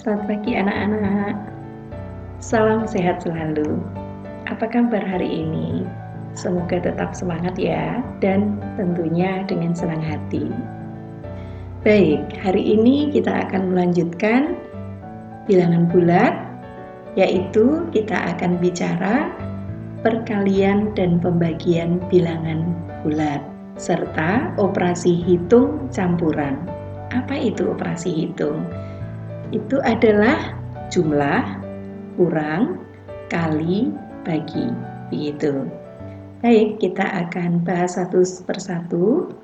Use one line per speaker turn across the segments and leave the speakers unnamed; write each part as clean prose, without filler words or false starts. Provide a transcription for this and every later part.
Selamat pagi anak-anak. Salam sehat selalu. Apa kabar hari ini? Semoga tetap semangat ya, dan tentunya dengan senang hati. Baik, hari ini kita akan melanjutkan bilangan bulat, yaitu kita akan bicara perkalian dan pembagian bilangan bulat, serta operasi hitung campuran. Apa itu operasi hitung? Itu adalah jumlah kurang kali bagi, begitu. Baik, kita akan bahas satu persatu.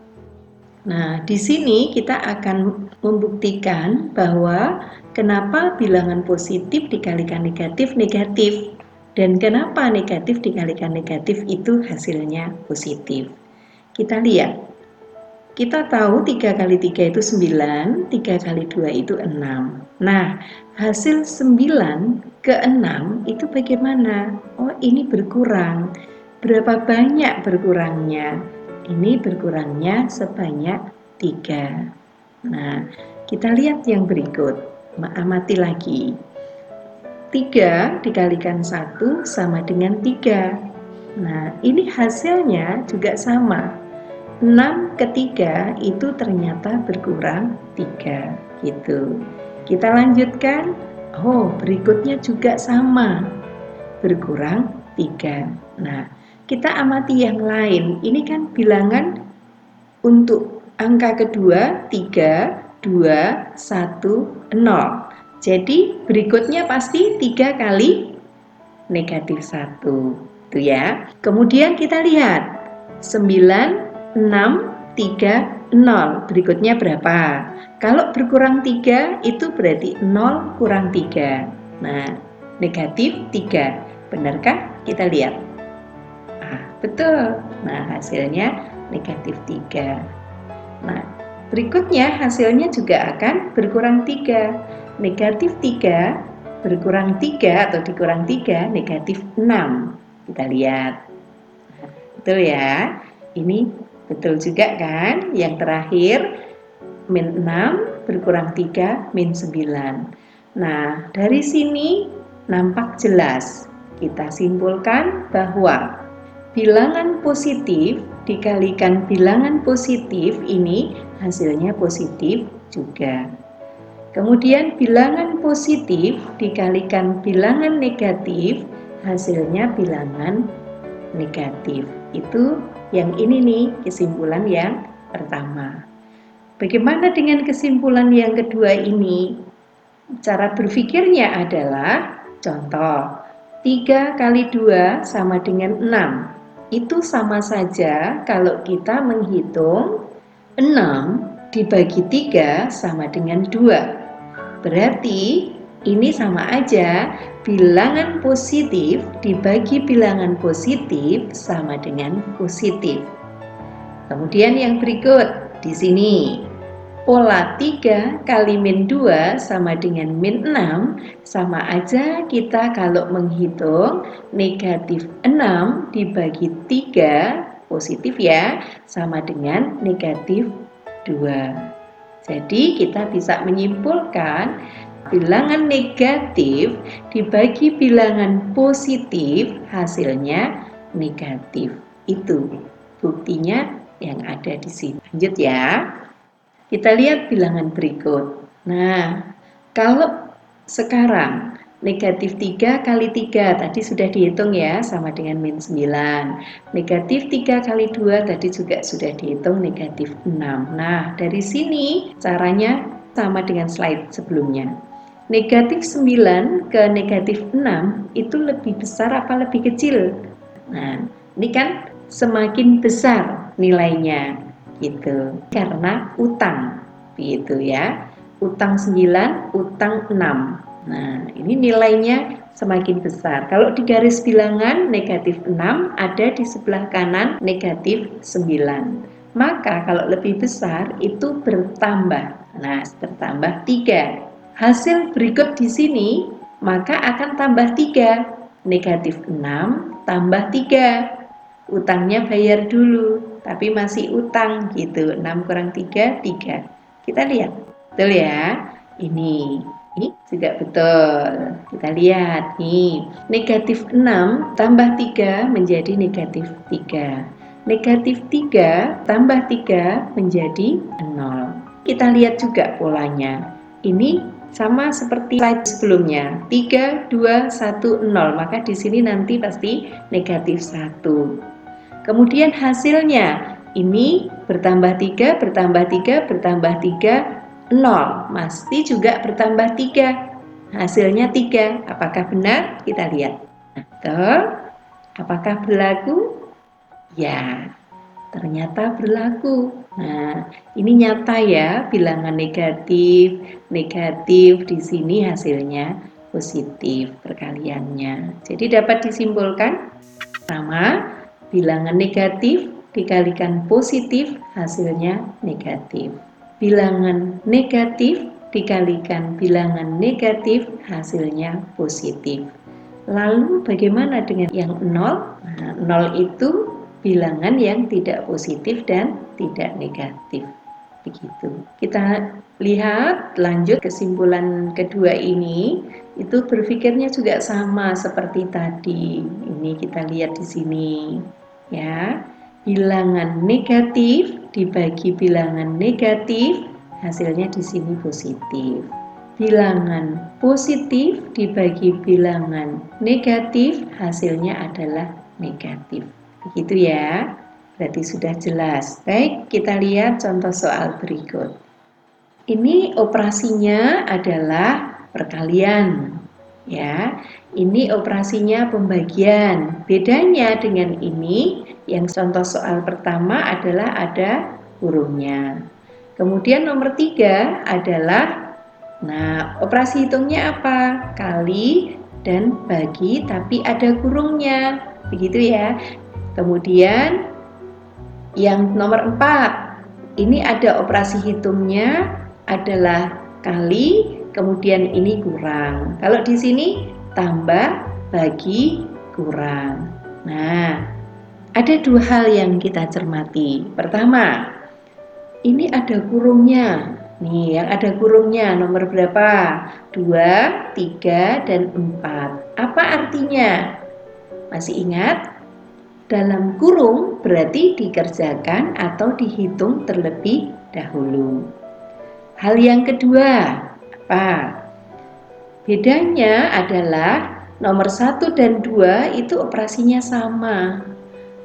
Nah, di sini kita akan membuktikan bahwa kenapa bilangan positif dikalikan negatif negatif, dan kenapa negatif dikalikan negatif itu hasilnya positif. Kita lihat. Kita tahu 3 kali 3 itu 9, 3 kali 2 itu 6. Nah, hasil 9 ke 6 itu bagaimana? Oh, ini berkurang. Berapa banyak berkurangnya? Ini berkurangnya sebanyak 3. Nah, kita lihat yang berikut. Amati lagi. 3 dikalikan 1 sama dengan 3. Nah, ini hasilnya juga sama. 6 ke 3 itu ternyata berkurang 3 gitu. Kita lanjutkan. Oh, berikutnya juga sama. Berkurang 3. Nah, kita amati yang lain. Ini kan bilangan untuk angka kedua 3, 2, 1, 0. Jadi berikutnya pasti 3 kali negatif 1. Itu ya. Kemudian kita lihat 9 6, 3, 0. Berikutnya berapa? Kalau berkurang 3 itu berarti 0 kurang 3. Nah, negatif 3. Benarkah? Kita lihat. Betul. Nah, hasilnya negatif 3. Nah, berikutnya hasilnya juga akan berkurang 3. Negatif 3 berkurang 3 atau dikurang 3, negatif 6. Kita lihat. Betul ya? Ini betul juga kan? Yang terakhir, min 6 berkurang 3, min 9. Nah, dari sini nampak jelas. Kita simpulkan bahwa bilangan positif dikalikan bilangan positif ini hasilnya positif juga. Kemudian bilangan positif dikalikan bilangan negatif hasilnya bilangan negatif. Itu yang ini nih kesimpulan yang pertama. Bagaimana dengan kesimpulan yang kedua ini? Cara berpikirnya adalah contoh 3 kali 2 sama dengan 6. Itu sama saja kalau kita menghitung 6 dibagi 3 sama dengan 2. Berarti ini sama aja, bilangan positif dibagi bilangan positif sama dengan positif. Kemudian yang berikut, di sini pola 3 kali min 2 sama dengan min 6, sama aja kita kalau menghitung negatif 6 dibagi 3, positif ya, sama dengan negatif 2. Jadi kita bisa menyimpulkan bilangan negatif dibagi bilangan positif hasilnya negatif. Itu buktinya yang ada di sini. Lanjut ya. Kita lihat bilangan berikut. Nah, kalau sekarang negatif 3 kali 3 tadi sudah dihitung ya, sama dengan min 9. Negatif 3 kali 2 tadi juga sudah dihitung negatif 6. Nah, dari sini caranya sama dengan slide sebelumnya. Negatif 9 ke negatif 6 itu lebih besar apa lebih kecil? Nah, ini kan semakin besar nilainya gitu. Karena utang gitu ya. Utang 9, utang 6. Nah, ini nilainya semakin besar. Kalau di garis bilangan negatif 6 ada di sebelah kanan negatif 9. Maka kalau lebih besar itu bertambah. Nah, bertambah 3. Hasil berikut di sini maka akan tambah 3. Negatif 6 tambah 3. Utangnya bayar dulu, tapi masih utang gitu. 6 kurang 3, 3. Kita lihat. Betul ya? Ini Juga betul. Kita lihat nih, negatif 6 tambah 3 menjadi negatif 3. Negatif 3 tambah 3 menjadi 0. Kita lihat juga polanya. Ini sama seperti slide sebelumnya. 3, 2, 1, 0. Maka di sini nanti pasti negatif 1. Kemudian hasilnya, ini bertambah 3, bertambah 3, bertambah 3, 0. Pasti juga bertambah 3. Hasilnya 3. Apakah benar? Kita lihat. Betul. Apakah berlaku? Ya, ternyata berlaku. Nah, ini nyata ya, bilangan negatif, negatif di sini hasilnya positif perkaliannya. Jadi dapat disimpulkan sama bilangan negatif dikalikan positif hasilnya negatif. Bilangan negatif dikalikan bilangan negatif hasilnya positif. Lalu bagaimana dengan yang 0? Nah, 0 itu bilangan yang tidak positif dan tidak negatif. Begitu. Kita lihat lanjut kesimpulan kedua ini, itu berpikirnya juga sama seperti tadi. Ini kita lihat di sini. Ya. Bilangan negatif dibagi bilangan negatif, hasilnya di sini positif. Bilangan positif dibagi bilangan negatif, hasilnya adalah negatif. Begitu ya. Berarti sudah jelas. Baik, kita lihat contoh soal berikut. Ini operasinya adalah perkalian. Ya, ini operasinya pembagian. Bedanya dengan ini, yang contoh soal pertama adalah ada kurungnya. Kemudian nomor 3 adalah, nah, operasi hitungnya apa? Kali dan bagi, tapi ada kurungnya. Begitu ya. Kemudian yang nomor 4, ini ada operasi hitungnya adalah kali, kemudian ini kurang. Kalau di sini tambah, bagi, kurang. Nah, ada dua hal yang kita cermati. Pertama, ini ada kurungnya. Nih, yang ada kurungnya nomor berapa? 2, 3, dan 4. Apa artinya? Masih ingat? Dalam kurung berarti dikerjakan atau dihitung terlebih dahulu. Hal yang kedua, apa? Bedanya adalah nomor 1 dan 2 itu operasinya sama.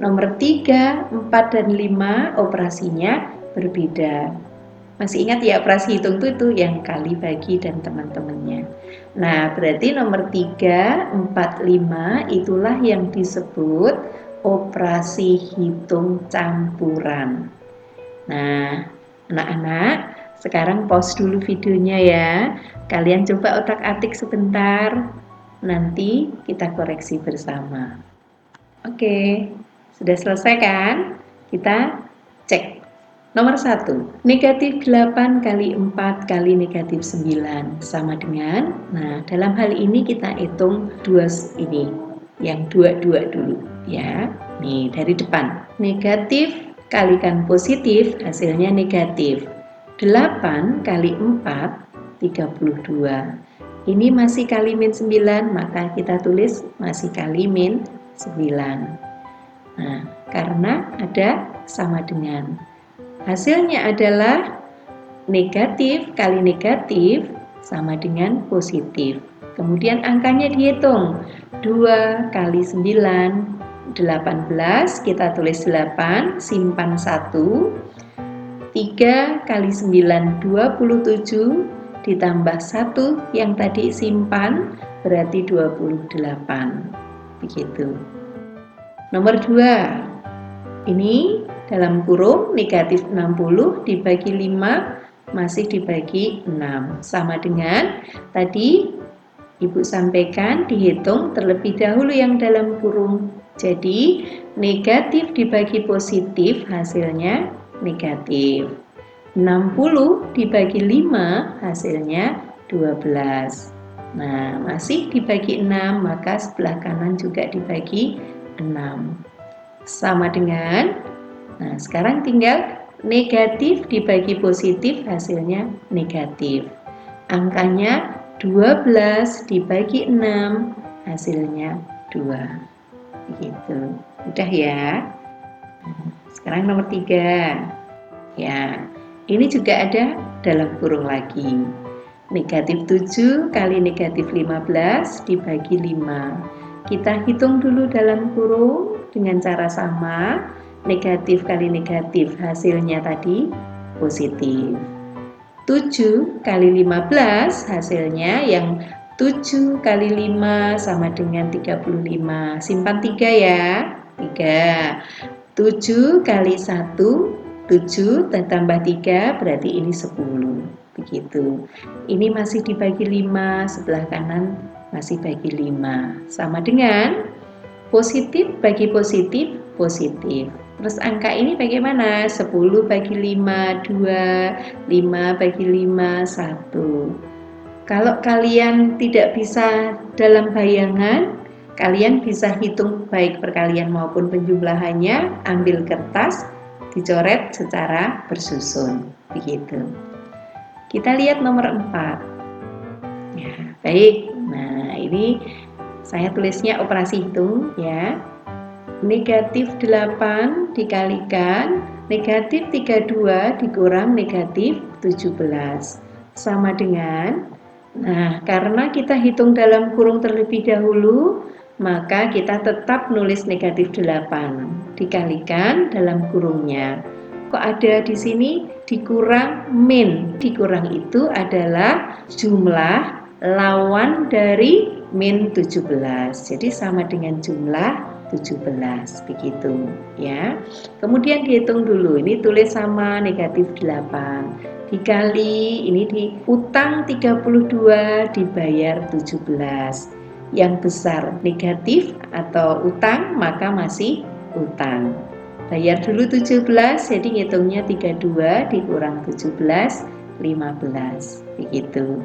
Nomor 3, 4, dan 5 operasinya berbeda. Masih ingat ya, operasi hitung itu yang kali, bagi, dan teman-temannya. Nah, berarti nomor 3, 4, 5 itulah yang disebut operasi hitung campuran. Nah, anak-anak, sekarang pause dulu videonya ya. Kalian coba otak-atik sebentar. Nanti kita koreksi bersama. Oke, sudah selesai kan? Kita cek. Nomor 1, negatif 8 kali 4 kali negatif 9 sama dengan, nah dalam hal ini kita hitung dua ini, yang dua-dua dulu ya. Nih dari depan, negatif kalikan positif hasilnya negatif. 8 kali 4, 32. Ini masih kali min 9, maka kita tulis masih kali min 9. Nah, karena ada sama dengan. Hasilnya adalah negatif kali negatif sama dengan positif. Kemudian angkanya dihitung. 2 kali 9, 18. Kita tulis 8, simpan 1. 3 kali 9, 27. Ditambah 1 yang tadi simpan, berarti 28. Begitu. Nomor 2. Ini dalam kurung negatif 60 dibagi 5 masih dibagi 6. Sama dengan tadi Ibu sampaikan dihitung terlebih dahulu yang dalam kurung. Jadi negatif dibagi positif hasilnya negatif. 60 dibagi 5 hasilnya 12. Nah, masih dibagi 6, maka sebelah kanan juga dibagi 6. Sama dengan, nah sekarang tinggal negatif dibagi positif hasilnya negatif. Angkanya 12 dibagi 6 hasilnya 2. Begitu. Udah ya. Sekarang nomor 3. Ya, ini juga ada dalam kurung lagi. Negatif 7 kali negatif 15 dibagi 5. Kita hitung dulu dalam kurung dengan cara sama. Negatif kali negatif hasilnya tadi positif. 7 kali 15 hasilnya yang 7 kali 5 sama dengan 35. Simpan 3 ya. 3. 7 kali 1, 7 tambah 3 berarti ini 10. Begitu. Ini masih dibagi 5, sebelah kanan masih bagi 5. Sama dengan positif bagi positif, positif. Terus angka ini bagaimana? 10 bagi 5, 2, 5 bagi 5, 1. Kalau kalian tidak bisa dalam bayangan, kalian bisa hitung baik perkalian maupun penjumlahannya, ambil kertas, dicoret secara bersusun. Begitu. Kita lihat nomor 4. Ya, baik. Nah, ini saya tulisnya operasi hitung ya. Negatif 8 dikalikan negatif 32 dikurang negatif 17 sama dengan, nah karena kita hitung dalam kurung terlebih dahulu, maka kita tetap nulis negatif 8 dikalikan dalam kurungnya. Kok ada di sini dikurang min? Dikurang itu adalah jumlah lawan dari min 17. Jadi sama dengan jumlah 17 begitu ya. Kemudian dihitung dulu, ini tulis sama negatif 8 dikali ini di utang 32 dibayar 17. Yang besar negatif atau utang maka masih utang. Bayar dulu 17, jadi ngitungnya 32 dikurang 17, 15 begitu.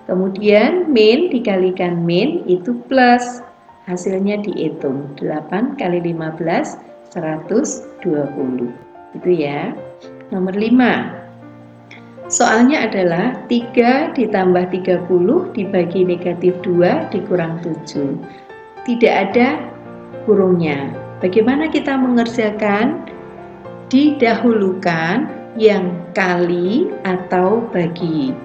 Kemudian min dikalikan min itu plus. Hasilnya dihitung 8 kali 15 120. Itu ya. Nomor 5. Soalnya adalah 3 ditambah 30 dibagi negatif 2 dikurang 7. Tidak ada kurungnya. Bagaimana kita mengerjakan? Didahulukan yang kali atau bagi.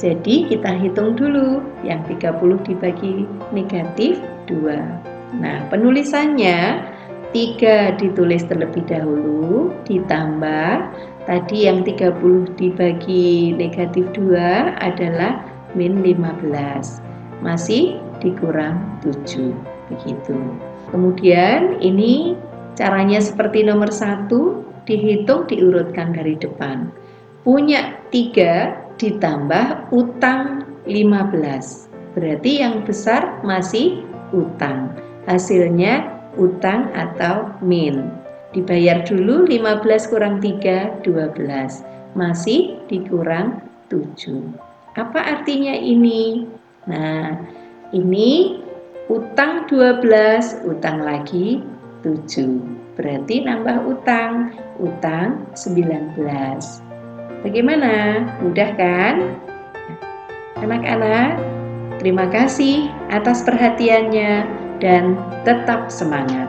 Jadi kita hitung dulu yang 30 dibagi negatif 2. Nah, penulisannya 3 ditulis terlebih dahulu ditambah tadi yang 30 dibagi negatif 2 adalah min 15. Masih dikurang 7. Begitu. Kemudian ini caranya seperti nomor 1, dihitung diurutkan dari depan. Punya 3 ditambah utang 15. Berarti yang besar masih utang. Hasilnya utang atau min. Dibayar dulu 15 kurang 3, 12. Masih dikurang 7. Apa artinya ini? Nah, ini utang 12, utang lagi 7. Berarti nambah utang 19. Bagaimana? Mudah kan? Anak-anak, terima kasih atas perhatiannya dan tetap semangat.